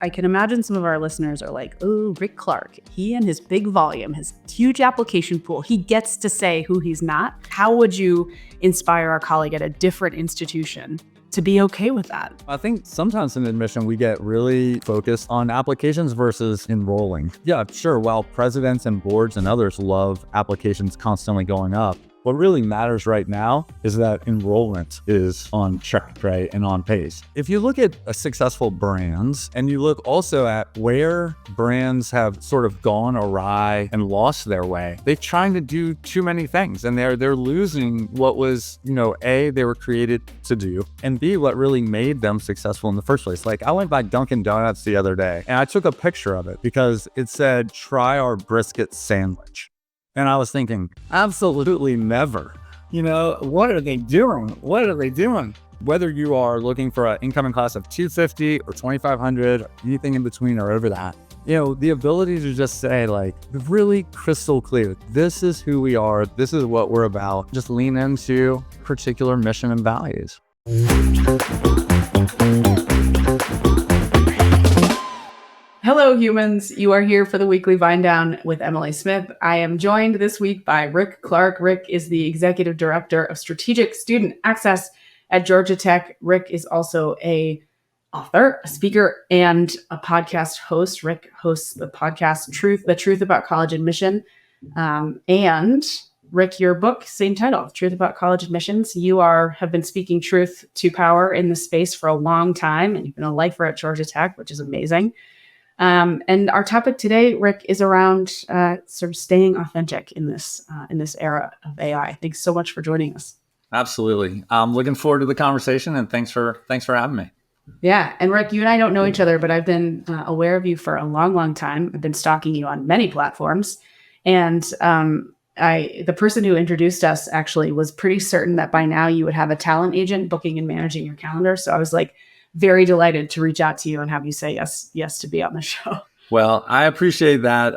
I can imagine some of our listeners are like, oh, Rick Clark, he and his big volume, his huge application pool, he gets to say who he's not. How would you inspire our colleague at a different institution to be okay with that? I think sometimes in admission, we get really focused on applications versus enrolling. Yeah, sure. While presidents and boards and others love applications constantly going up, what really matters right now is that enrollment is on track, right, and on pace. If you look at successful brands and you look also at where brands have sort of gone awry and lost their way, they're trying to do too many things and they're losing what was, A, they were created to do, and B, what really made them successful in the first place. Like I went by Dunkin' Donuts the other day and I took a picture of it because it said, "Try our brisket sandwich." And I was thinking, absolutely never. What are they doing? What are they doing? Whether you are looking for an incoming class of 250 or 2,500, or anything in between or over that, the ability to just say like really crystal clear, this is who we are, this is what we're about. Just lean into particular mission and values. Hello, humans. You are here for the weekly Vine Down with Emily Smith. I am joined this week by Rick Clark. Rick is the Executive Director of Strategic Student Access at Georgia Tech. Rick is also an author, a speaker, and a podcast host. Rick hosts the podcast The Truth About College Admission. And Rick, your book, same title, Truth About College Admissions. You have been speaking truth to power in the space for a long time, and you've been a lifer at Georgia Tech, which is amazing. And our topic today, Rick, is around sort of staying authentic in this era of AI. Thanks so much for joining us. Absolutely. I'm looking forward to the conversation, and thanks for having me. Yeah. And Rick, you and I don't know each other, but I've been aware of you for a long, long time. I've been stalking you on many platforms. And the person who introduced us actually was pretty certain that by now you would have a talent agent booking and managing your calendar. So I was like, very delighted to reach out to you and have you say yes to be on the show. Well, I appreciate that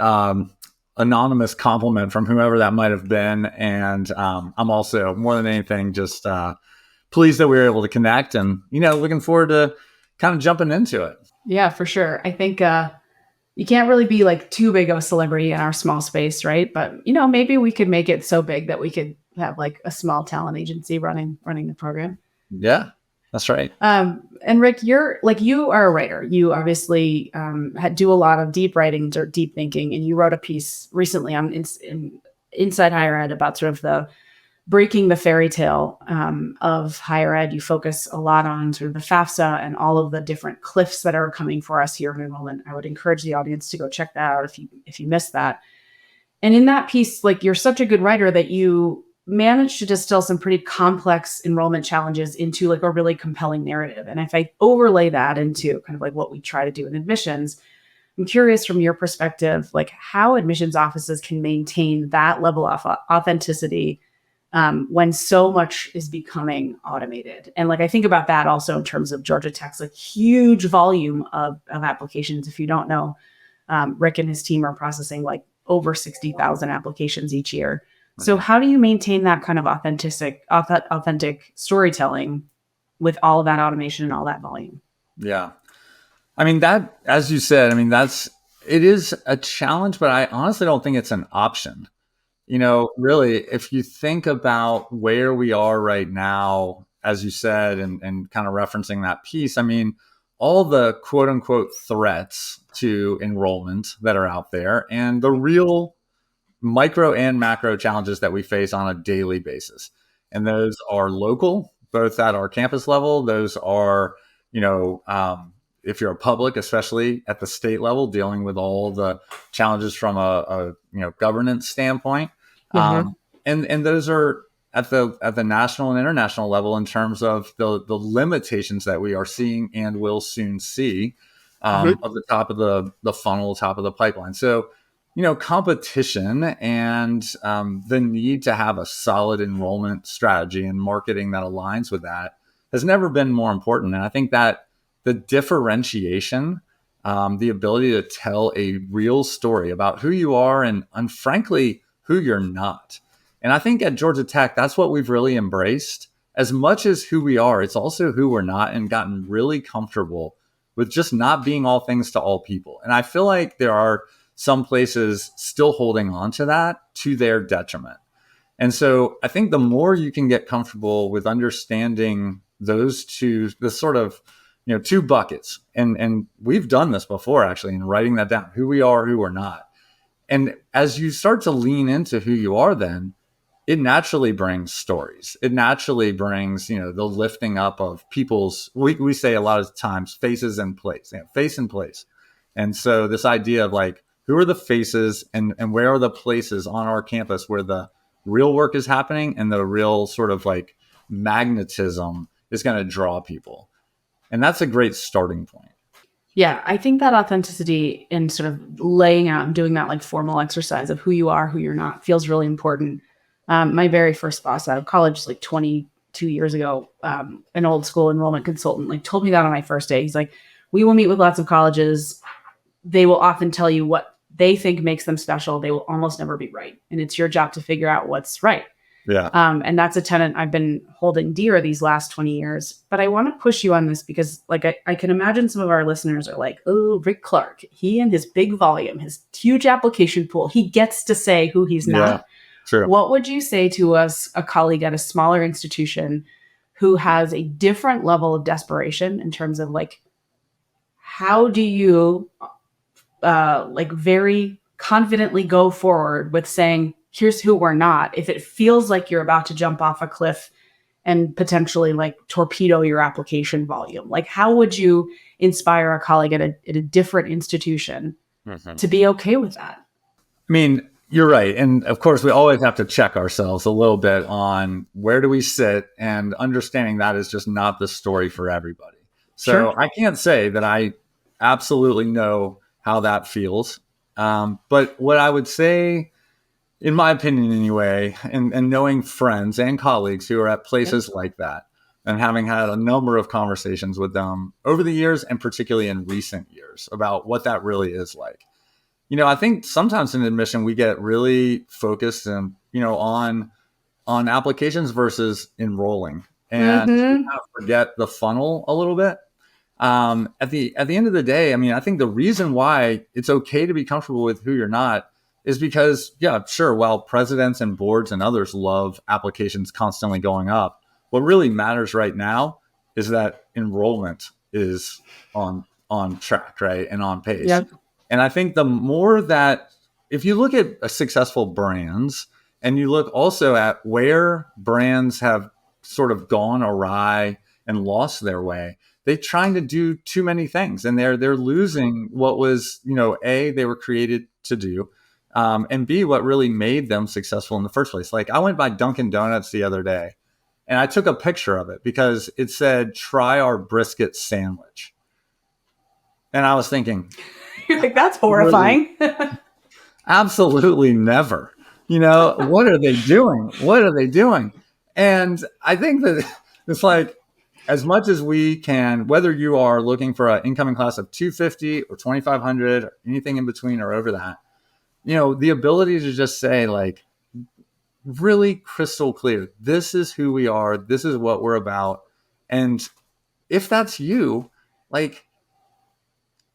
anonymous compliment from whoever that might have been. And I'm also, more than anything, just pleased that we were able to connect and, looking forward to kind of jumping into it. Yeah, for sure. I think you can't really be like too big of a celebrity in our small space, right? But, maybe we could make it so big that we could have like a small talent agency running the program. Yeah. That's right. And Rick, you are a writer. You obviously do a lot of deep writing or deep thinking, and you wrote a piece recently on Inside Higher Ed about sort of the breaking the fairy tale of higher ed. You focus a lot on sort of the FAFSA and all of the different cliffs that are coming for us here in enrollment. I would encourage the audience to go check that out if you missed that. And in that piece, like you're such a good writer that you managed to distill some pretty complex enrollment challenges into like a really compelling narrative. And if I overlay that into kind of like what we try to do in admissions, I'm curious from your perspective, like how admissions offices can maintain that level of authenticity when so much is becoming automated. And like, I think about that also in terms of Georgia Tech's like huge volume of applications. If you don't know, Rick and his team are processing like over 60,000 applications each year. So how do you maintain that kind of authentic storytelling with all of that automation and all that volume? Yeah. I mean, that, as you said, it is a challenge, but I honestly don't think it's an option. Really, if you think about where we are right now, as you said, and kind of referencing that piece, all the quote unquote threats to enrollment that are out there and the real micro and macro challenges that we face on a daily basis. And those are local, both at our campus level. Those are, if you're a public, especially at the state level, dealing with all the challenges from a governance standpoint. Mm-hmm. And those are at the national and international level in terms of the limitations that we are seeing and will soon see of the top of the funnel, top of the pipeline. So, competition and the need to have a solid enrollment strategy and marketing that aligns with that has never been more important. And I think that the differentiation, the ability to tell a real story about who you are and frankly, who you're not. And I think at Georgia Tech, that's what we've really embraced. As much as who we are, it's also who we're not, and gotten really comfortable with just not being all things to all people. And I feel like there are some places still holding on to that to their detriment. And so I think the more you can get comfortable with understanding those two, the sort of, two buckets. And we've done this before, actually, in writing that down, who we are, who we're not. And as you start to lean into who you are, then it naturally brings stories. It naturally brings, the lifting up of people's, we say a lot of times, faces in place, face in place. And so this idea of like, who are the faces and where are the places on our campus where the real work is happening and the real sort of like magnetism is going to draw people. And that's a great starting point. Yeah, I think that authenticity and sort of laying out and doing that like formal exercise of who you are, who you're not feels really important. My very first boss out of college, like 22 years ago, an old school enrollment consultant, like told me that on my first day. He's like, we will meet with lots of colleges. They will often tell you what they think makes them special. They will almost never be right. And it's your job to figure out what's right. Yeah. And that's a tenet I've been holding dear these last 20 years. But I want to push you on this because like I can imagine some of our listeners are like, oh, Rick Clark, he and his big volume, his huge application pool, he gets to say who he's not. True. What would you say to us, a colleague at a smaller institution who has a different level of desperation in terms of like, how do you like very confidently go forward with saying, here's who we're not, if it feels like you're about to jump off a cliff and potentially like torpedo your application volume? Like, how would you inspire a colleague at a different institution to be okay with that? I mean, you're right. And of course, we always have to check ourselves a little bit on where do we sit, and understanding that is just not the story for everybody. So Sure. I can't say that I absolutely know how that feels. But what I would say, in my opinion anyway, and knowing friends and colleagues who are at places like that, and having had a number of conversations with them over the years, and particularly in recent years, about what that really is like. I think sometimes in admission, we get really focused and, on applications versus enrolling, and we kind of forget the funnel a little bit. At the end of the day, I mean, I think the reason why it's okay to be comfortable with who you're not is because, yeah, sure, while presidents and boards and others love applications constantly going up, what really matters right now is that enrollment is on track, right, and on pace. Yep. And I think the more that, if you look at successful brands and you look also at where brands have sort of gone awry and lost their way, they're trying to do too many things, and they're losing what was, A, they were created to do, and B, what really made them successful in the first place. Like, I went by Dunkin' Donuts the other day and I took a picture of it because it said, "Try our brisket sandwich." And I was thinking, You're like, that's horrifying. absolutely never. What are they doing? What are they doing? And I think that it's like, as much as we can, whether you are looking for an incoming class of 250 or 2,500 or anything in between or over that, the ability to just say, like, really crystal clear, this is who we are, this is what we're about. And if that's you, like,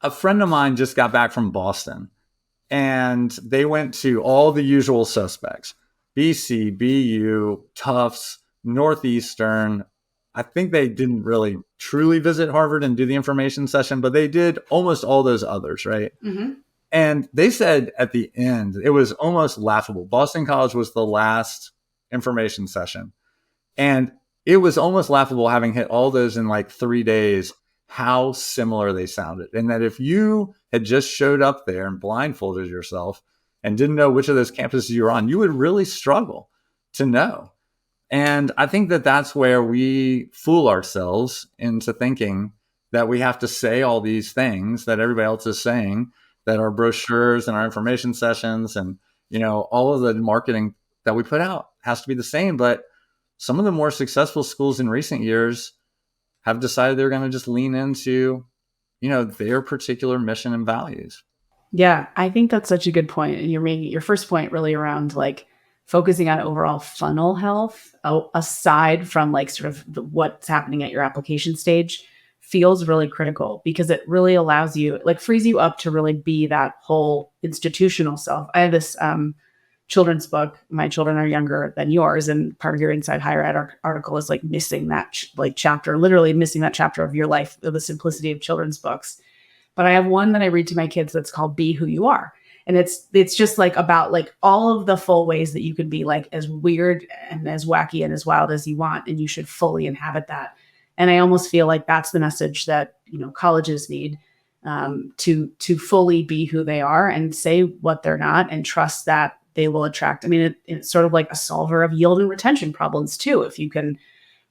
a friend of mine just got back from Boston, and they went to all the usual suspects: BC, BU, Tufts, Northeastern. I think they didn't really truly visit Harvard and do the information session, but they did almost all those others, right? Mm-hmm. And they said at the end, it was almost laughable. Boston College was the last information session, and it was almost laughable, having hit all those in like 3 days, how similar they sounded. And that if you had just showed up there and blindfolded yourself and didn't know which of those campuses you were on, you would really struggle to know. And I think that that's where we fool ourselves into thinking that we have to say all these things that everybody else is saying, that our brochures and our information sessions and, all of the marketing that we put out has to be the same. But some of the more successful schools in recent years have decided they're going to just lean into, their particular mission and values. Yeah, I think that's such a good point. And you're making your first point really around like focusing on overall funnel health, aside from like sort of what's happening at your application stage, feels really critical because it really allows you, like frees you up to really be that whole institutional self. I have this children's book. My children are younger than yours, and part of your Inside Higher Ed article is like missing that like chapter, literally missing that chapter of your life, of the simplicity of children's books. But I have one that I read to my kids that's called Be Who You Are. And it's just like about like all of the full ways that you can be like as weird and as wacky and as wild as you want, and you should fully inhabit that. And I almost feel like that's the message that, you know, colleges need, to fully be who they are and say what they're not, and trust that they will attract. I mean, it's sort of like a solver of yield and retention problems too, if you can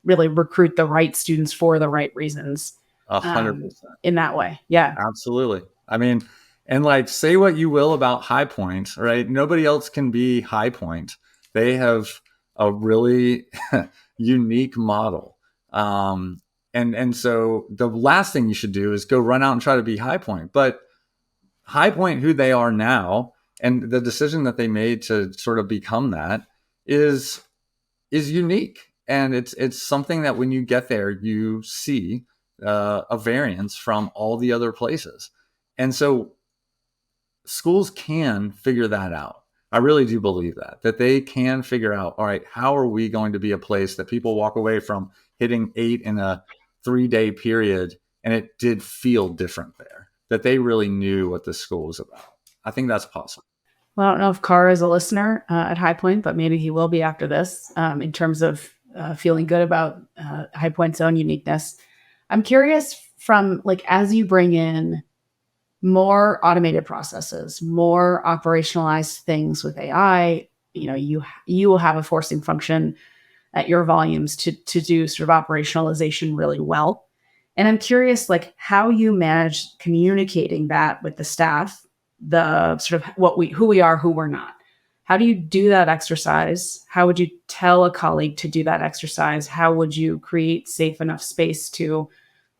really recruit the right students for the right reasons, 100%. in that way. Yeah. Absolutely. I mean, and like, say what you will about High Point, right? Nobody else can be High Point. They have a really unique model. And so the last thing you should do is go run out and try to be High Point. But High Point, who they are now, and the decision that they made to sort of become that is unique. And it's something that when you get there, you see a variance from all the other places. And so schools can figure that out. I really do believe that they can figure out, all right, how are we going to be a place that people walk away from hitting 8 in a 3-day period, and it did feel different there, that they really knew what the school was about. I think that's possible. Well, I don't know if Carr is a listener at High Point, but maybe he will be after this, in terms of feeling good about High Point's own uniqueness. I'm curious, from like, as you bring in more automated processes, more operationalized things with AI, you know, you will have a forcing function at your volumes to do sort of operationalization really well. And I'm curious, like, how you manage communicating that with the staff, the sort of who we are, who we're not. How do you do that exercise? How would you tell a colleague to do that exercise? How would you create safe enough space to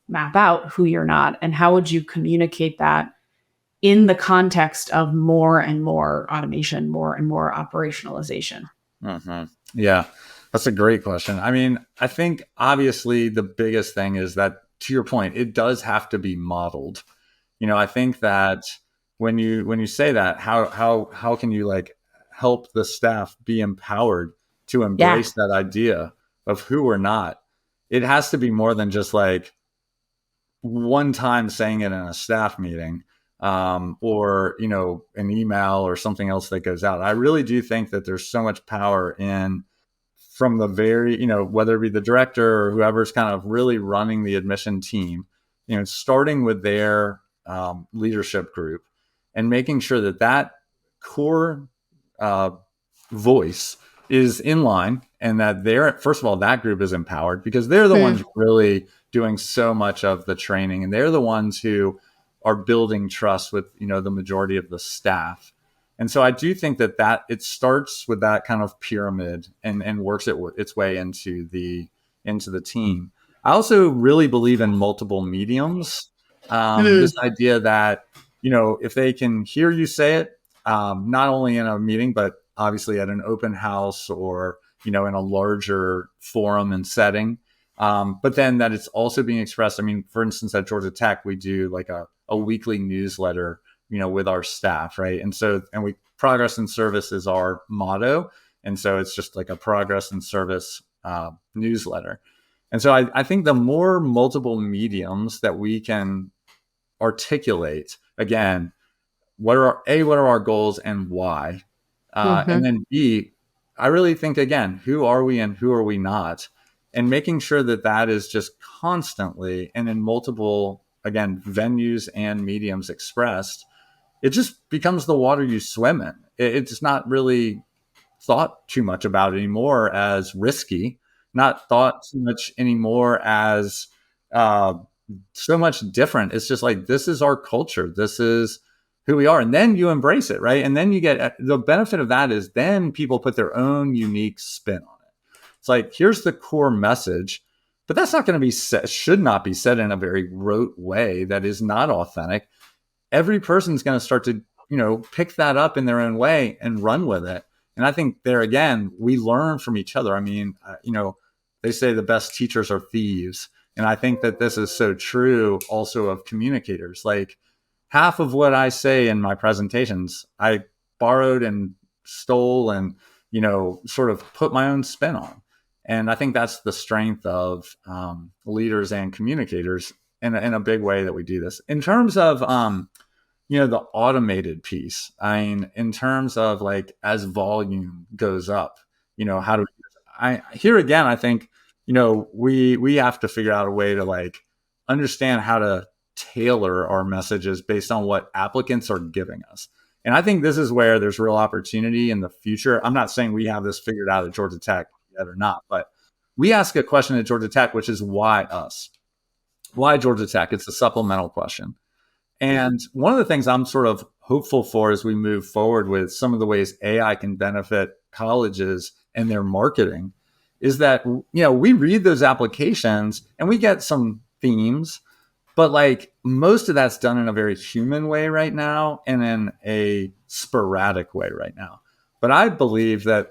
map out who you're not? And how would you communicate that in the context of more and more automation, more and more operationalization? Mm-hmm. Yeah, that's a great question. I mean, I think obviously the biggest thing is that, to your point, it does have to be modeled. You know, I think that when you say that, how can you like help the staff be empowered to Yeah. embrace that idea of who we're not? It has to be more than just like one time saying it in a staff meeting, or, you know, an email or something else that goes out. I really do think that there's so much power in, from the very, you know, whether it be the director or whoever's kind of really running the admission team, you know, starting with their leadership group and making sure that that core voice is in line, and that they're, first of all, that group is empowered, because they're the ones really doing so much of the training, and they're the ones who are building trust with, you know, the majority of the staff. And so I do think that it starts with that kind of pyramid and works its way into the team. I also really believe in multiple mediums. This idea that, you know, if they can hear you say it, not only in a meeting, but obviously at an open house, or, you know, in a larger forum and setting, but then that it's also being expressed. I mean, for instance, at Georgia Tech, we do like a weekly newsletter, you know, with our staff, right? And so, progress and service is our motto. And so it's just like a progress and service newsletter. And so I think the more multiple mediums that we can articulate, again, what are our goals and why? And then B, I really think, again, who are we and who are we not? And making sure that that is just constantly and in multiple, again, venues and mediums expressed, it just becomes the water you swim in. It's not really thought too much about anymore as risky, not thought too much anymore as so much different. It's just like, this is our culture. This is who we are. And then you embrace it, right? And then you get the benefit of that is then people put their own unique spin on it. It's like, here's the core message, but that's not going to be said, should not be said in a very rote way that is not authentic. Every person's going to start to, you know, pick that up in their own way and run with it. And I think there, again, we learn from each other. I mean, you know, they say the best teachers are thieves. And I think that this is so true also of communicators. Like half of what I say in my presentations, I borrowed and stole and, sort of put my own spin on. And I think that's the strength of leaders and communicators in a big way that we do this. In terms of, the automated piece, I mean, in terms of like as volume goes up, how do we, here again, I think, we have to figure out a way to like understand how to tailor our messages based on what applicants are giving us. And I think this is where there's real opportunity in the future. I'm not saying we have this figured out at Georgia Tech yet or not, but we ask a question at Georgia Tech, which is why us? Why Georgia Tech? It's a supplemental question. And one of the things I'm sort of hopeful for as we move forward with some of the ways AI can benefit colleges and their marketing is that, we read those applications and we get some themes, but like most of that's done in a very human way right now and in a sporadic way right now. But I believe that,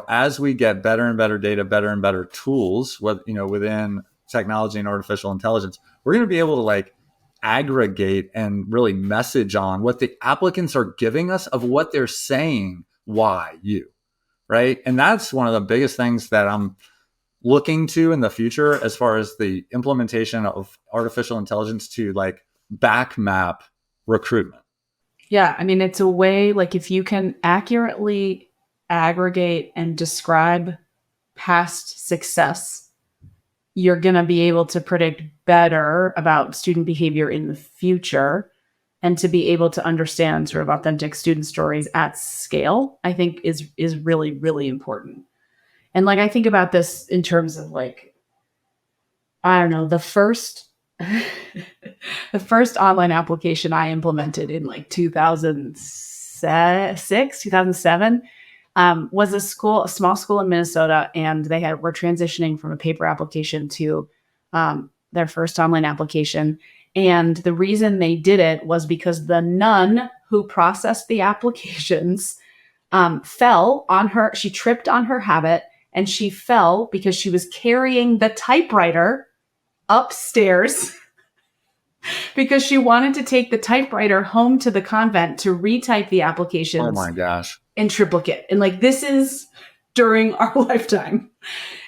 as we get better and better data, better and better tools, within technology and artificial intelligence, we're going to be able to like aggregate and really message on what the applicants are giving us of what they're saying, why you, right? And that's one of the biggest things that I'm looking to in the future as far as the implementation of artificial intelligence to like back map recruitment. Yeah, I mean, it's a way, like if you can accurately aggregate and describe past success, you're going to be able to predict better about student behavior in the future, and to be able to understand sort of authentic student stories at scale, I think is really, really important. And like, I think about this in terms of like, I don't know, the first the first online application I implemented in like 2006, 2007, was a small school in Minnesota, and were transitioning from a paper application to their first online application. And the reason they did it was because the nun who processed the applications fell on her. She tripped on her habit, and she fell because she was carrying the typewriter upstairs because she wanted to take the typewriter home to the convent to retype the applications. Oh my gosh. In triplicate. And like, this is during our lifetime.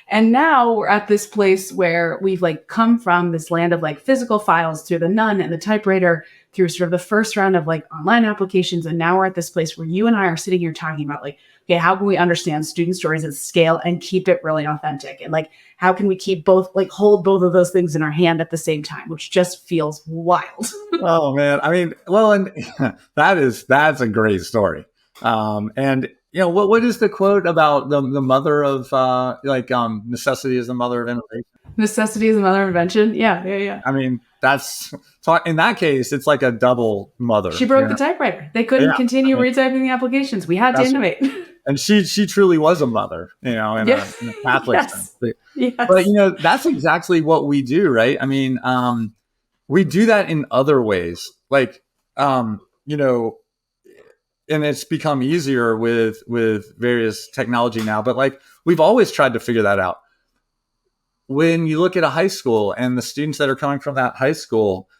And now we're at this place where we've like come from this land of like physical files through the nun and the typewriter through sort of the first round of like online applications. And now we're at this place where you and I are sitting here talking about like, okay, how can we understand student stories at scale and keep it really authentic? And like, how can we keep hold both of those things in our hand at the same time, which just feels wild. Oh man. I mean, well, and that's a great story. And what is the quote about the mother of necessity is the mother of innovation? Necessity is the mother of invention. Yeah. I mean, in that case, it's like a double mother. She broke the typewriter. They couldn't continue retyping the applications. We had to innovate. And she truly was a mother, in a Catholic sense. But that's exactly what we do, right? I mean, we do that in other ways, like and it's become easier with various technology now, but like we've always tried to figure that out. When you look at a high school and the students that are coming from that high school,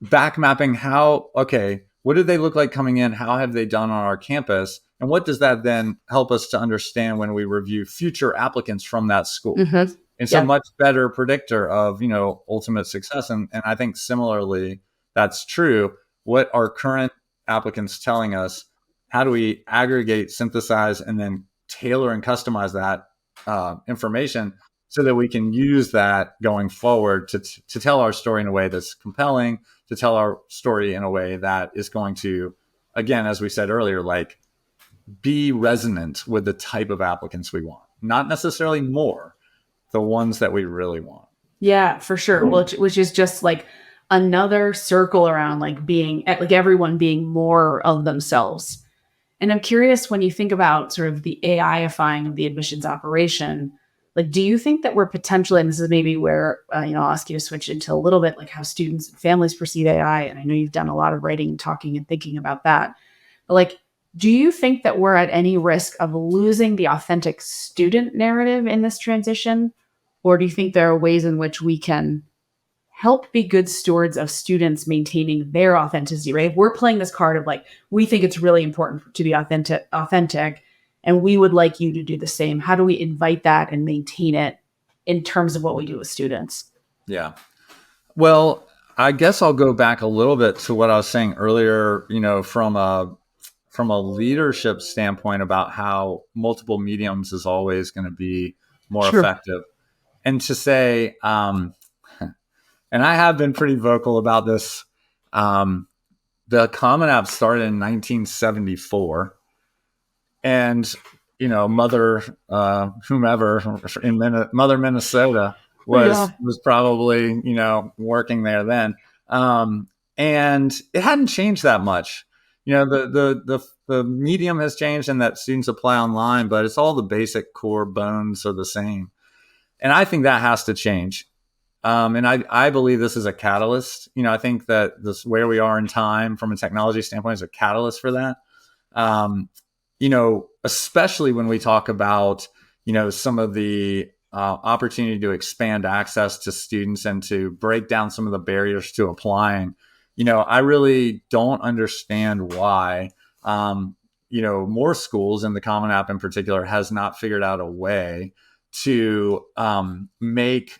back mapping what did they look like coming in? How have they done on our campus? And what does that then help us to understand when we review future applicants from that school? Mm-hmm. It's a much better predictor of, ultimate success. And I think similarly, that's true. What are current applicants telling us? How do we aggregate, synthesize, and then tailor and customize that information so that we can use that going forward to tell our story in a way that's compelling, to tell our story in a way that is going to, again, as we said earlier, like be resonant with the type of applicants we want, not necessarily more, the ones that we really want. Yeah, for sure. Which is just like another circle around like being like everyone being more of themselves. And I'm curious, when you think about sort of the AI-ifying of the admissions operation, like, do you think that we're potentially, and this is maybe where, I'll ask you to switch into a little bit, like how students and families perceive AI. And I know you've done a lot of writing and talking and thinking about that. But like, do you think that we're at any risk of losing the authentic student narrative in this transition? Or do you think there are ways in which we can help be good stewards of students maintaining their authenticity, right? If we're playing this card of like, we think it's really important to be authentic, and we would like you to do the same. How do we invite that and maintain it in terms of what we do with students? Yeah. Well, I guess I'll go back a little bit to what I was saying earlier, from a leadership standpoint about how multiple mediums is always going to be more Sure. effective. And to say, and I have been pretty vocal about this. The Common App started in 1974, and Mother whomever in Mother Minnesota Yeah. was probably working there then, and it hadn't changed that much. The medium has changed in that students apply online, but it's all the basic core bones are the same, and I think that has to change. And I believe this is a catalyst. I think that this where we are in time from a technology standpoint is a catalyst for that. Especially when we talk about, some of the opportunity to expand access to students and to break down some of the barriers to applying. I really don't understand why, more schools, and the Common App in particular, has not figured out a way to make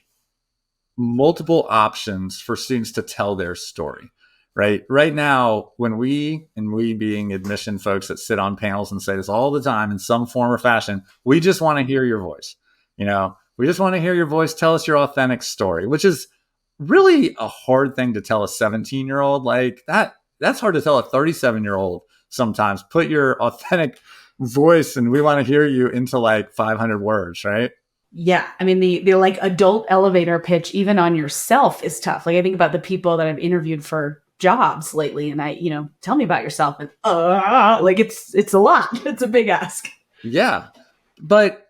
multiple options for students to tell their story. Right now, when we being admission folks that sit on panels and say this all the time in some form or fashion, we just want to hear your voice. We just want to hear your voice. Tell us your authentic story, which is really a hard thing to tell a 17-year-old. Like that's hard to tell a 37-year-old sometimes. Put your authentic voice, and we want to hear you, into like 500 words, right? Yeah. I mean, the like adult elevator pitch, even on yourself, is tough. Like I think about the people that I've interviewed for jobs lately, and tell me about yourself, and like it's a lot. It's a big ask. Yeah. But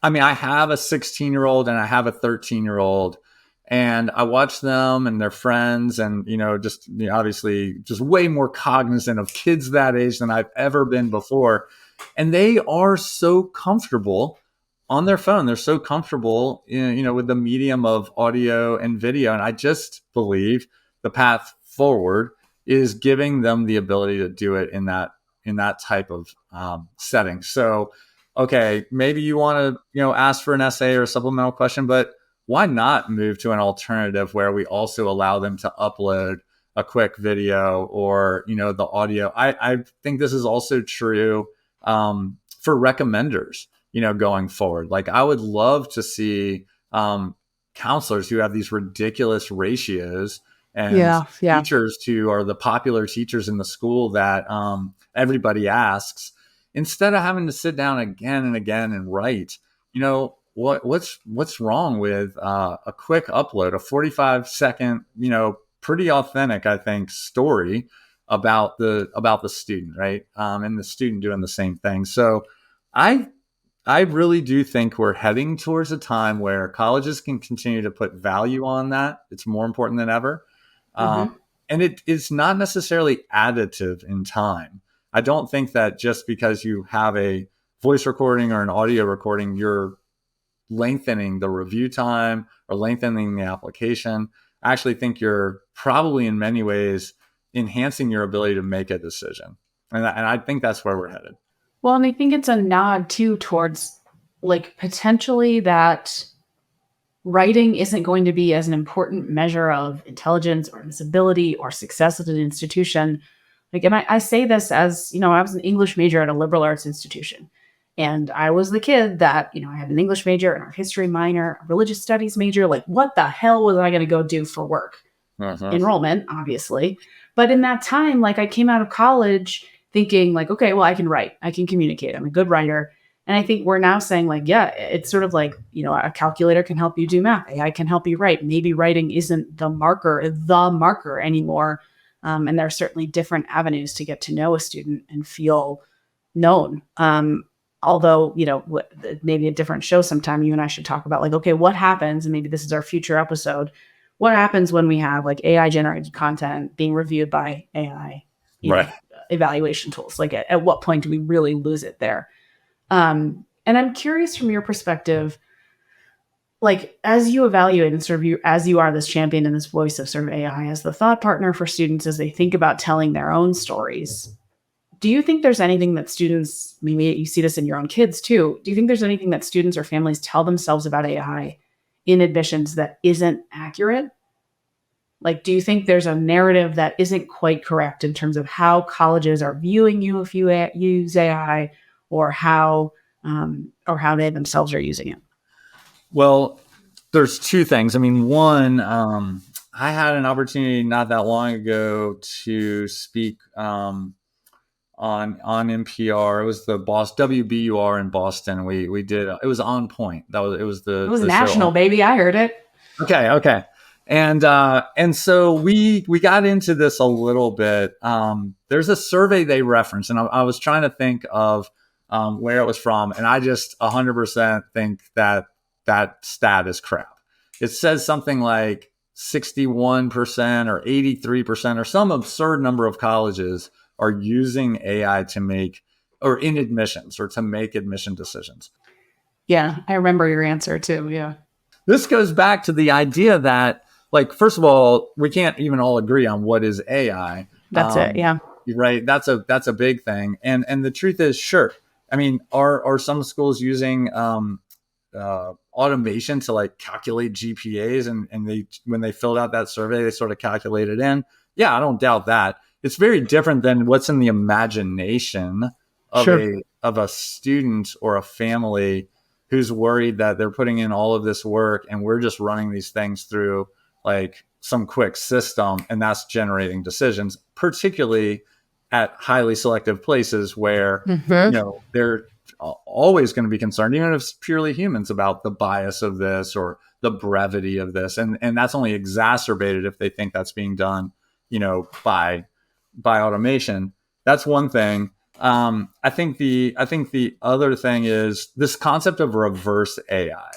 I mean, I have a 16-year-old and I have a 13-year-old, and I watch them and their friends, and just obviously just way more cognizant of kids that age than I've ever been before. And they are so comfortable on their phone. They're so comfortable, with the medium of audio and video. And I just believe the path forward is giving them the ability to do it in that type of setting. So, okay, maybe you want to, ask for an essay or a supplemental question, but why not move to an alternative where we also allow them to upload a quick video or, the audio? I think this is also true for recommenders, going forward. Like I would love to see counselors who have these ridiculous ratios, and Yeah. teachers who are the popular teachers in the school that everybody asks, instead of having to sit down again and again and write. What's wrong with a quick upload, a 45-second, pretty authentic, I think, story about the student, right? And the student doing the same thing. So I really do think we're heading towards a time where colleges can continue to put value on that. It's more important than ever. Mm-hmm. And it is not necessarily additive in time. I don't think that just because you have a voice recording or an audio recording, you're lengthening the review time or lengthening the application. I actually think you're probably in many ways enhancing your ability to make a decision. And I think that's where we're headed. Well, and I think it's a nod too towards like potentially that writing isn't going to be as an important measure of intelligence or disability or success at an institution. Like, and I say this as, I was an English major at a liberal arts institution. And I was the kid that, I had an English major, an art history minor, a religious studies major. Like, what the hell was I going to go do for work? Enrollment, obviously. But in that time, like I came out of college thinking like, okay, well, I can write, I can communicate, I'm a good writer. And I think we're now saying like, yeah, it's sort of like, a calculator can help you do math. AI can help you write. Maybe writing isn't the marker anymore. And there are certainly different avenues to get to know a student and feel known. Although, maybe a different show sometime, you and I should talk about like, okay, what happens? And maybe this is our future episode. What happens when we have like AI generated content being reviewed by AI evaluation tools? Like at what point do we really lose it there? And I'm curious from your perspective, like as you evaluate and sort of you as you are this champion and this voice of sort of AI as the thought partner for students as they think about telling their own stories, do you think there's anything that students, maybe you see this in your own kids too, do you think there's anything that students or families tell themselves about AI in admissions that isn't accurate? Like, do you think there's a narrative that isn't quite correct in terms of how colleges are viewing you if you use AI, or how they themselves are using it? Well, there's two things. I mean, one, I had an opportunity not that long ago to speak on NPR. It was the WBUR in Boston. We did it was On Point. It was It was the show national, on. baby. I heard it. Okay. And so we got into this a little bit. There's a survey they reference, and I was trying to think of where it was from, and I just 100% think that that stat is crap. It says something like 61% or 83% or some absurd number of colleges are using AI to make or in admissions or to make admission decisions. Yeah, I remember your answer too. Yeah. This goes back to the idea that, like, first of all, we can't even all agree on what is AI. That's it. Yeah. Right. That's a big thing. And the truth is, sure. I mean, are some schools using automation to like calculate GPAs and they when they filled out that survey, they sort of calculated in. Yeah, I don't doubt that. It's very different than what's in the imagination of Sure. a student or a family who's worried that they're putting in all of this work and we're just running these things through like some quick system and that's generating decisions, particularly at highly selective places where Mhm. they're always going to be concerned, even if it's purely humans, about the bias of this or the brevity of this, and that's only exacerbated if they think that's being done, by automation. That's one thing. I think the other thing is this concept of reverse AI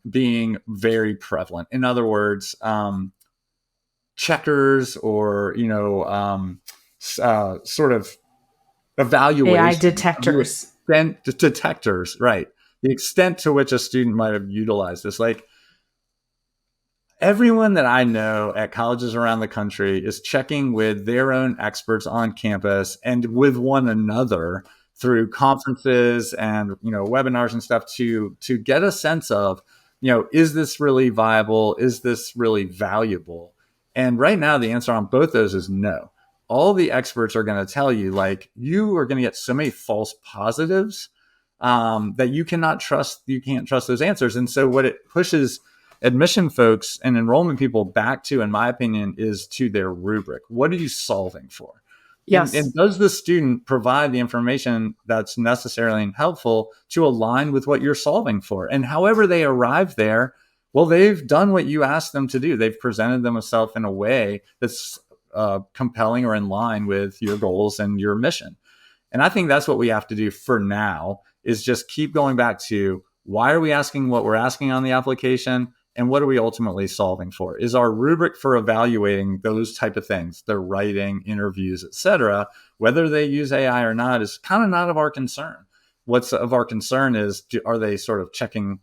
being very prevalent. In other words, checkers or sort of AI evaluation of the detectors. extent detectors, right? The extent to which a student might have utilized this. Like everyone that I know at colleges around the country is checking with their own experts on campus and with one another through conferences and webinars and stuff to get a sense of is this really viable? Is this really valuable? And right now the answer on both those is no. All the experts are going to tell you like you are going to get so many false positives that you can't trust those answers. And so what it pushes admission folks and enrollment people back to, in my opinion, is to their rubric. What are you solving for? Yes. And does the student provide the information that's necessary and helpful to align with what you're solving for? And however they arrive there, well, they've done what you asked them to do. They've presented themselves in a way that's compelling or in line with your goals and your mission. And I think that's what we have to do for now is just keep going back to why are we asking what we're asking on the application and what are we ultimately solving for? Is our rubric for evaluating those type of things, their writing, interviews, et cetera, whether they use AI or not is kind of not of our concern. What's of our concern is, are they sort of checking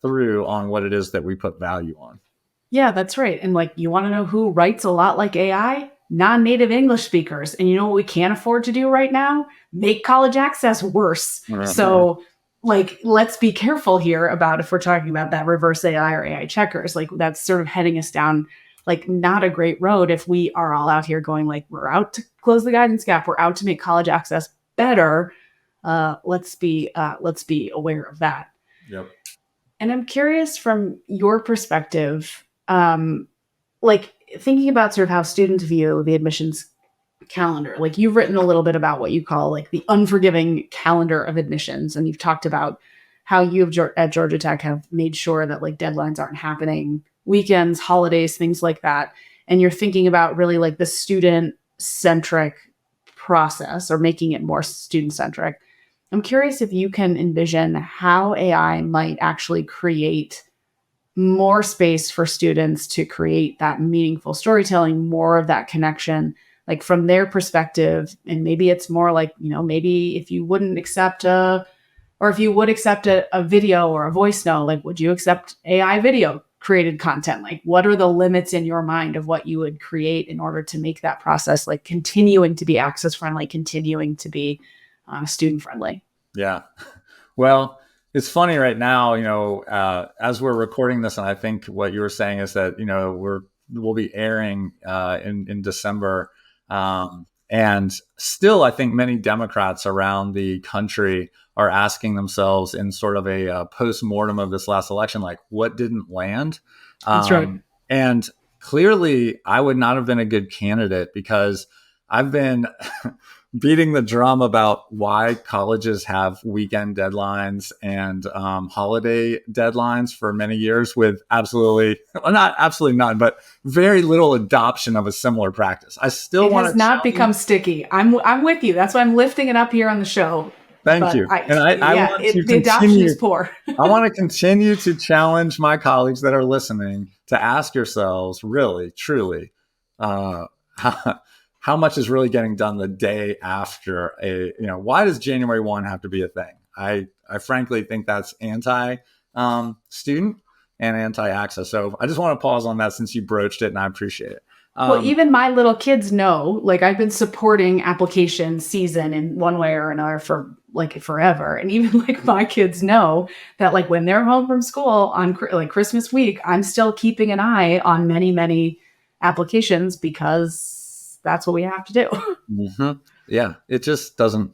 through on what it is that we put value on? Yeah, that's right. And like, you want to know who writes a lot like AI? Non-native English speakers. And you know what we can't afford to do right now? Make college access worse. So like, let's be careful here about if we're talking about that reverse AI or AI checkers, like that's sort of heading us down like not a great road if we are all out here going like, we're out to close the guidance gap. We're out to make college access better. Let's be aware of that. Yep. And I'm curious from your perspective, like thinking about sort of how students view the admissions calendar. Like you've written a little bit about what you call like the unforgiving calendar of admissions, and you've talked about how you at Georgia Tech have made sure that like deadlines aren't happening, weekends, holidays, things like that. And you're thinking about really like the student centric process or making it more student centric. I'm curious if you can envision how AI might actually create more space for students to create that meaningful storytelling, more of that connection, like from their perspective. And maybe it's more like, maybe if you wouldn't accept a Or if you would accept a video or a voice note, like, would you accept AI video created content? Like, what are the limits in your mind of what you would create in order to make that process like continuing to be access friendly, continuing to be student friendly? Yeah. Well, it's funny right now, as we're recording this, and I think what you were saying is that, we'll be airing in December. And still, I think many Democrats around the country are asking themselves in sort of a post-mortem of this last election, like, what didn't land? That's right. And clearly, I would not have been a good candidate because I've been beating the drum about why colleges have weekend deadlines and holiday deadlines for many years with not absolutely none, but very little adoption of a similar practice. I still It want has to not become sticky. I'm with you. That's why I'm lifting it up here on the show. Thank But you. And I want to the adoption continue. is poor. I want to continue to challenge my colleagues that are listening to ask yourselves, really, truly, how much is really getting done the day after why does January 1 have to be a thing? I frankly think that's anti student and anti access. So I just want to pause on that since you broached it, and I appreciate it. Well, even my little kids know, like, I've been supporting application season in one way or another for like forever. And even like my kids know that, like, when they're home from school on like Christmas week, I'm still keeping an eye on many, many applications because that's what we have to do. Mm-hmm. Yeah, it just doesn't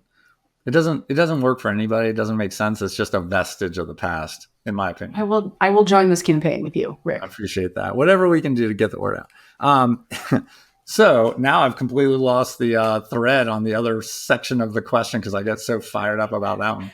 work for anybody. It doesn't make sense. It's just a vestige of the past, in my opinion. I will join this campaign with you, Rick. I appreciate that. Whatever we can do to get the word out. So now I've completely lost the thread on the other section of the question because I get so fired up about that one.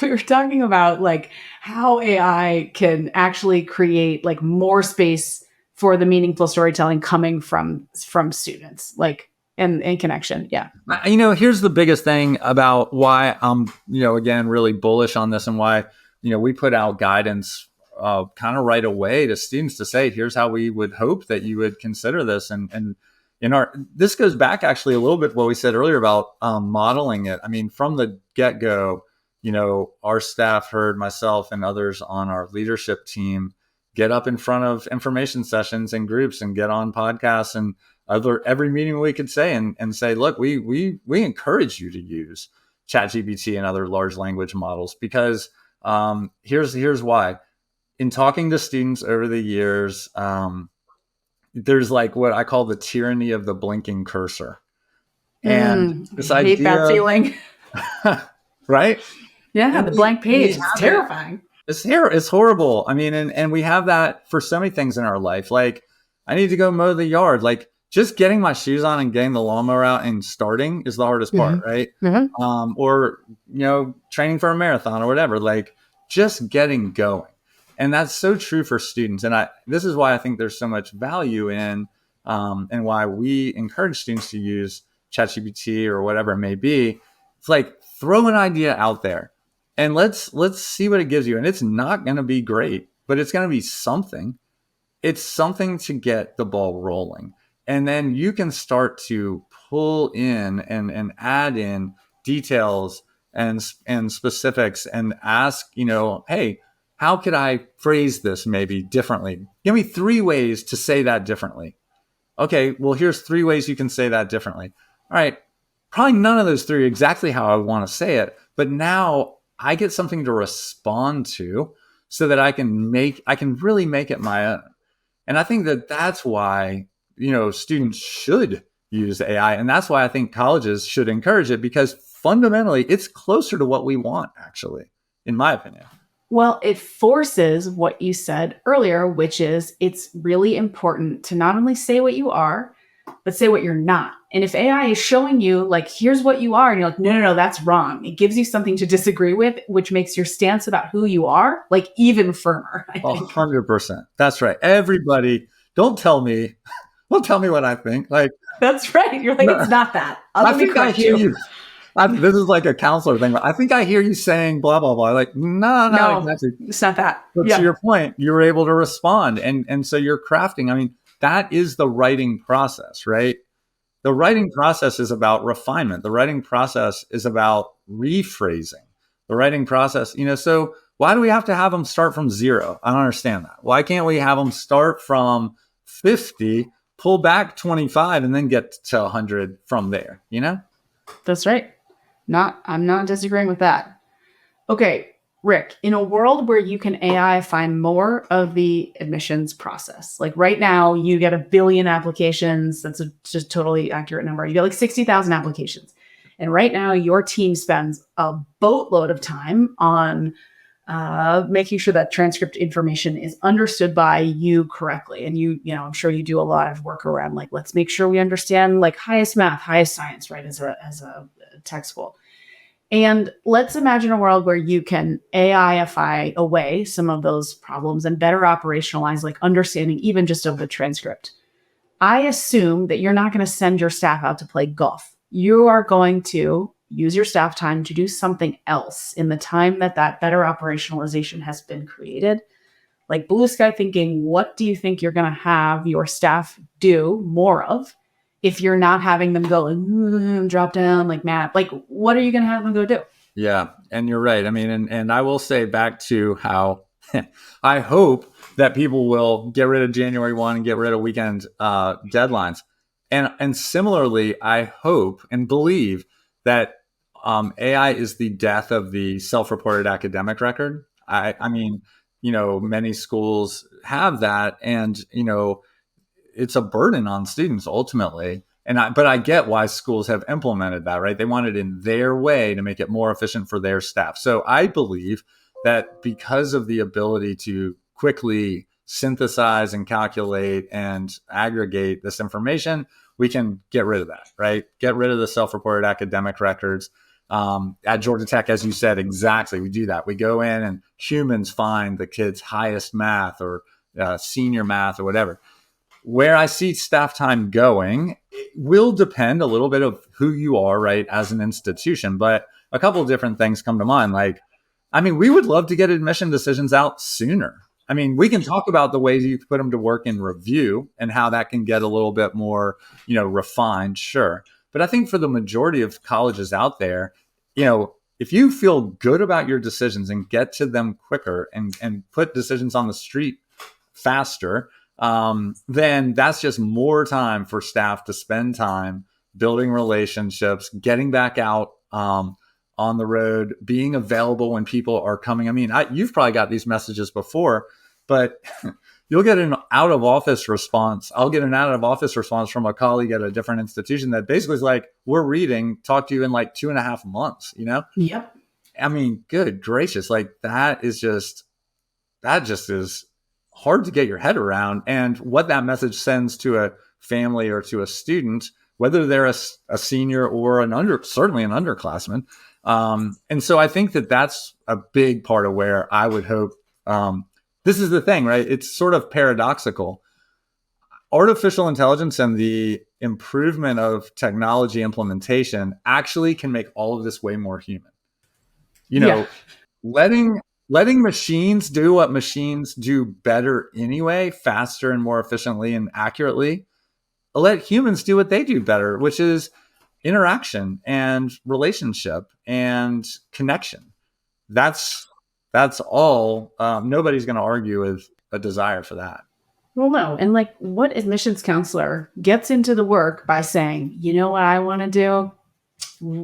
We were talking about like how AI can actually create like more space for the meaningful storytelling coming from students, like and connection. Yeah. Here's the biggest thing about why I'm, again, really bullish on this and why, we put out guidance kind of right away to students to say, here's how we would hope that you would consider this. And this goes back actually a little bit to what we said earlier about modeling it. I mean, from the get-go, our staff heard myself and others on our leadership team get up in front of information sessions and groups and get on podcasts and every meeting we could say and say, look, we encourage you to use ChatGPT and other large language models because here's why. In talking to students over the years, there's like what I call the tyranny of the blinking cursor. And this I hate idea, that feeling. right? Yeah, the blank page. It's terrifying. It's horrible. I mean, and we have that for so many things in our life. Like, I need to go mow the yard. Like, just getting my shoes on and getting the lawnmower out and starting is the hardest part, right? Mm-hmm. Or, training for a marathon or whatever, like just getting going. And that's so true for students. And this is why I think there's so much value in, and why we encourage students to use ChatGPT or whatever it may be. It's like, throw an idea out there and let's see what it gives you. And it's not going to be great, but it's going to be something. It's something to get the ball rolling. And then you can start to pull in and add in details and specifics and ask, hey, how could I phrase this maybe differently? Give me 3 ways to say that differently. Okay, well, here's 3 ways you can say that differently. All right, probably none of those 3 are exactly how I want to say it, but now I get something to respond to so that I can really make it my own. And I think that that's why, students should use AI. And that's why I think colleges should encourage it because fundamentally it's closer to what we want, actually, in my opinion. Well, it forces what you said earlier, which is it's really important to not only say what you are, but say what you're not. And if AI is showing you, like, here's what you are, and you're like, no, that's wrong. It gives you something to disagree with, which makes your stance about who you are, like, even firmer. I think. 100%. That's right. Everybody, don't tell me what I think. Like, that's right. You're like, it's not that. I think I hear you. This is like a counselor thing, but I think I hear you saying blah, blah, blah. Like, no, exactly. It's not that. But to your point, you were able to respond. And so you're crafting. I mean, that is the writing process, right? The writing process is about refinement. The writing process is about rephrasing. the writing process, so why do we have to have them start from zero? I don't understand that. Why can't we have them start from 50, pull back 25, and then get to 100 from there, That's right. I'm not disagreeing with that. Okay, Rick, in a world where you can AI find more of the admissions process, like right now you get 1 billion applications. That's a just totally accurate number. You get like 60,000 applications. And right now your team spends a boatload of time on making sure that transcript information is understood by you correctly. And I'm sure you do a lot of work around like, let's make sure we understand like highest math, highest science, right? As a tech school. And let's imagine a world where you can AIify away some of those problems and better operationalize like understanding even just of the transcript. I assume that you're not going to send your staff out to play golf. You are going to use your staff time to do something else in the time that better operationalization has been created. Like blue sky thinking, what do you think you're going to have your staff do more of if you're not having them go and drop down like math? Like, what are you going to have them go do? Yeah, and you're right. I mean, and I will say back to how I hope that people will get rid of January 1 and get rid of weekend deadlines. And similarly, I hope and believe that AI is the death of the self-reported academic record. I mean, many schools have that, and it's a burden on students ultimately. But I get why schools have implemented that, right? They want it in their way to make it more efficient for their staff. So I believe that because of the ability to quickly synthesize and calculate and aggregate this information, we can get rid of that, right? Get rid of the self-reported academic records. At Georgia Tech, as you said, exactly, we do that. We go in and humans find the kid's highest math or senior math or whatever. Where I see staff time going, it will depend a little bit of who you are, right, as an institution. But a couple of different things come to mind. Like, I mean, we would love to get admission decisions out sooner. I mean, we can talk about the ways you put them to work in review and how that can get a little bit more, refined, sure. But I think for the majority of colleges out there, if you feel good about your decisions and get to them quicker and put decisions on the street faster, then that's just more time for staff to spend time building relationships, getting back out on the road, being available when people are coming. I mean, you've probably got these messages before, but you'll get an out of office response. I'll get an out of office response from a colleague at a different institution that basically is like, we're reading, talk to you in like 2.5 months, Yep. I mean, good gracious. Like that just is hard to get your head around. And what that message sends to a family or to a student, whether they're a senior or certainly an underclassman. And so I think that that's a big part of where I would hope, this is the thing, right? It's sort of paradoxical. Artificial intelligence and the improvement of technology implementation actually can make all of this way more human. Letting machines do what machines do better anyway, faster and more efficiently and accurately, let humans do what they do better, which is interaction and relationship and connection. That's all. Nobody's going to argue with a desire for that. Well, no. And like, what admissions counselor gets into the work by saying, you know what I want to do?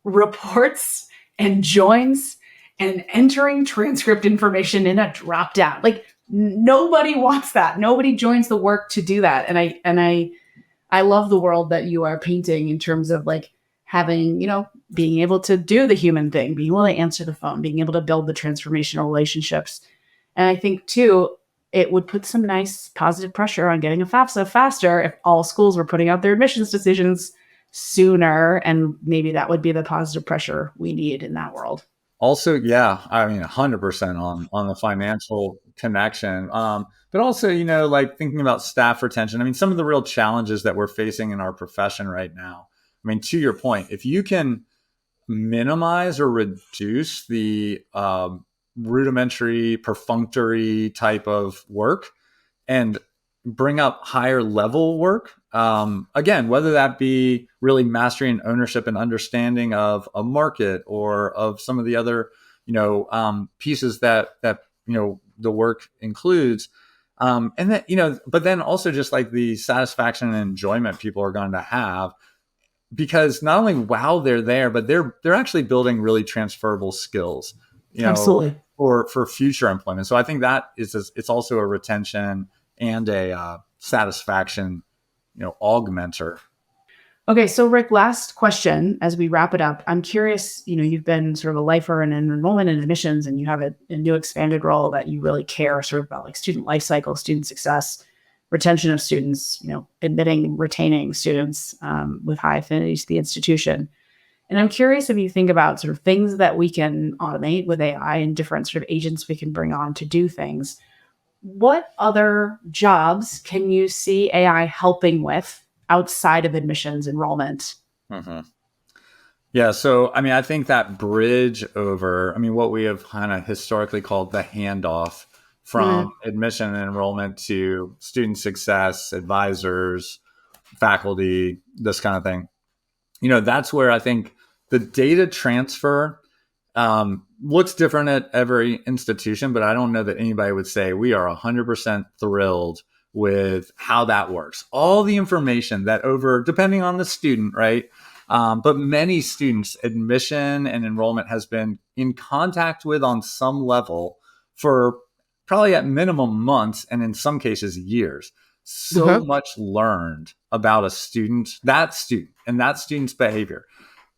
Reports and joins and entering transcript information in a drop down. Like, nobody wants that. Nobody joins the work to do that. And I love the world that you are painting in terms of like having, being able to do the human thing, being able to answer the phone, being able to build the transformational relationships. And I think too, it would put some nice positive pressure on getting a FAFSA faster if all schools were putting out their admissions decisions sooner. And maybe that would be the positive pressure we need in that world. Also, yeah, I mean, 100% on the financial connection. But also, like thinking about staff retention. I mean, some of the real challenges that we're facing in our profession right now. I mean, to your point, if you can minimize or reduce the rudimentary, perfunctory type of work and bring up higher level work, again, whether that be really mastering ownership and understanding of a market or of some of the other pieces that the work includes. And then, but then also just like the satisfaction and enjoyment people are going to have, because not only while they're there, but they're actually building really transferable skills, Absolutely. for future employment. So I think that it's also a retention and a satisfaction, augmenter. Okay, so Rick, last question as we wrap it up. I'm curious, you've been sort of a lifer in enrollment and admissions, and you have a new expanded role that you really care sort of about, like student life cycle, student success, retention of students, admitting, retaining students with high affinity to the institution. And I'm curious if you think about sort of things that we can automate with AI and different sort of agents we can bring on to do things. What other jobs can you see AI helping with outside of admissions enrollment? Mm-hmm. Yeah. So, I mean, I think that bridge over, what we have kind of historically called the handoff from admission and enrollment to student success, advisors, faculty, this kind of thing. That's where I think the data transfer looks different at every institution, but I don't know that anybody would say we are 100% thrilled with how that works. All the information that depending on the student, right? But many students, admission and enrollment has been in contact with on some level for probably at minimum months, and in some cases years. So much learned about a student, and that student's behavior.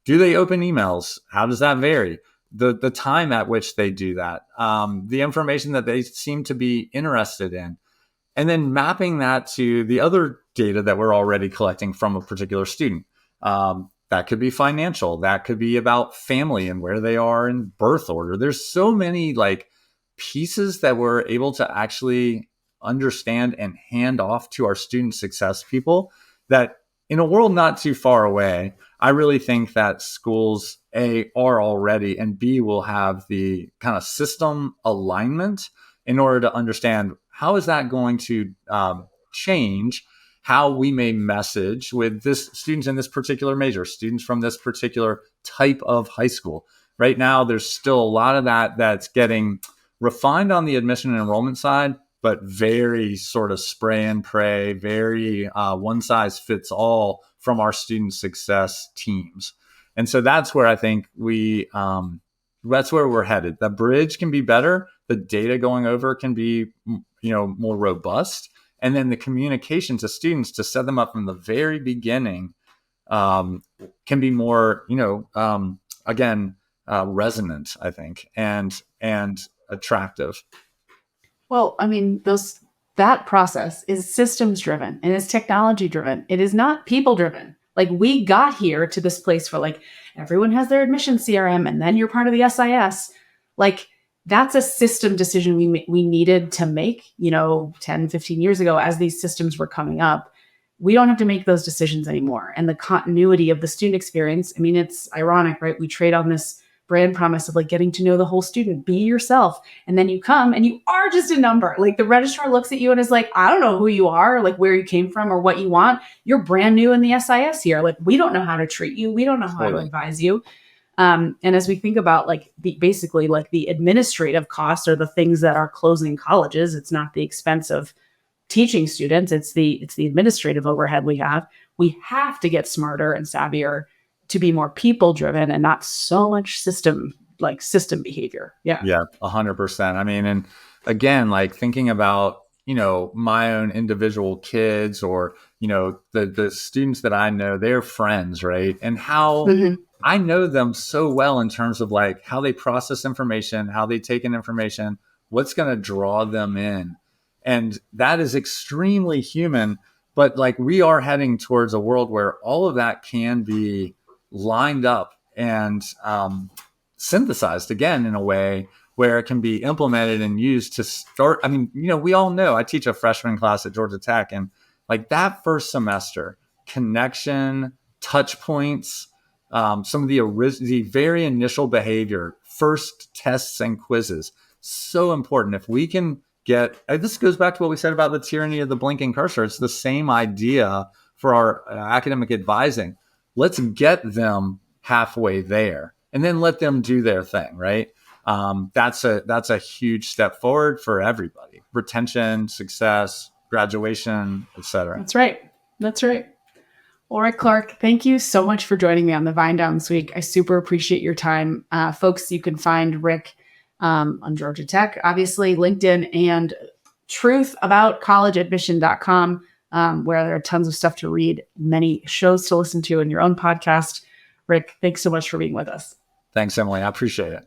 Do they open emails? How does that vary? The time at which they do that, the information that they seem to be interested in, and then mapping that to the other data that we're already collecting from a particular student. That could be financial. That could be about family and where they are in birth order. There's so many pieces that we're able to actually understand and hand off to our student success people, that in a world not too far away, I really think that schools, A, are already, and B, will have the kind of system alignment in order to understand how is that going to change how we may message with this students in this particular major, students from this particular type of high school. Right now, there's still a lot of that's getting refined on the admission and enrollment side, but very sort of spray and pray, very one size fits all from our student success teams. And so that's where I think that's where we're headed. The bridge can be better. The data going over can be, more robust. And then the communication to students to set them up from the very beginning can be more, resonant, I think, and attractive. Well, that process is systems driven and is technology driven. It is not people driven. Like, we got here to this place where everyone has their admission CRM and then you're part of the SIS. That's a system decision we needed to make, 10, 15 years ago as these systems were coming up. We don't have to make those decisions anymore. And the continuity of the student experience, it's ironic, right? We trade on this brand promise of getting to know the whole student, be yourself. And then you come and you are just a number. The registrar looks at you and is like, I don't know who you are, where you came from or what you want. You're brand new in the SIS here. We don't know how to treat you. We don't know how to advise you. And as we think about the administrative costs are the things that are closing colleges, it's not the expense of teaching students. It's the administrative overhead we have. We have to get smarter and savvier to be more people driven and not so much system behavior. Yeah. Yeah. 100%. And again, thinking about, my own individual kids or, the students that I know, they're friends, right? And how I know them so well in terms of how they process information, how they take in information, what's going to draw them in. And that is extremely human. But we are heading towards a world where all of that can be lined up and synthesized again in a way where it can be implemented and used to start. We all know, I teach a freshman class at Georgia Tech, and that first semester, connection, touch points, some of the very initial behavior, first tests and quizzes, so important. If we can this goes back to what we said about the tyranny of the blinking cursor. It's the same idea for our academic advising. Let's get them halfway there and then let them do their thing, right? That's a huge step forward for everybody. Retention, success, graduation, etc. That's right. That's right. All right, Clark, thank you so much for joining me on the Vine Down this week. I super appreciate your time. Folks, you can find Rick on Georgia Tech, obviously, LinkedIn, and truthaboutcollegeadmission.com, where there are tons of stuff to read, many shows to listen to in your own podcast. Rick, thanks so much for being with us. Thanks, Emily. I appreciate it.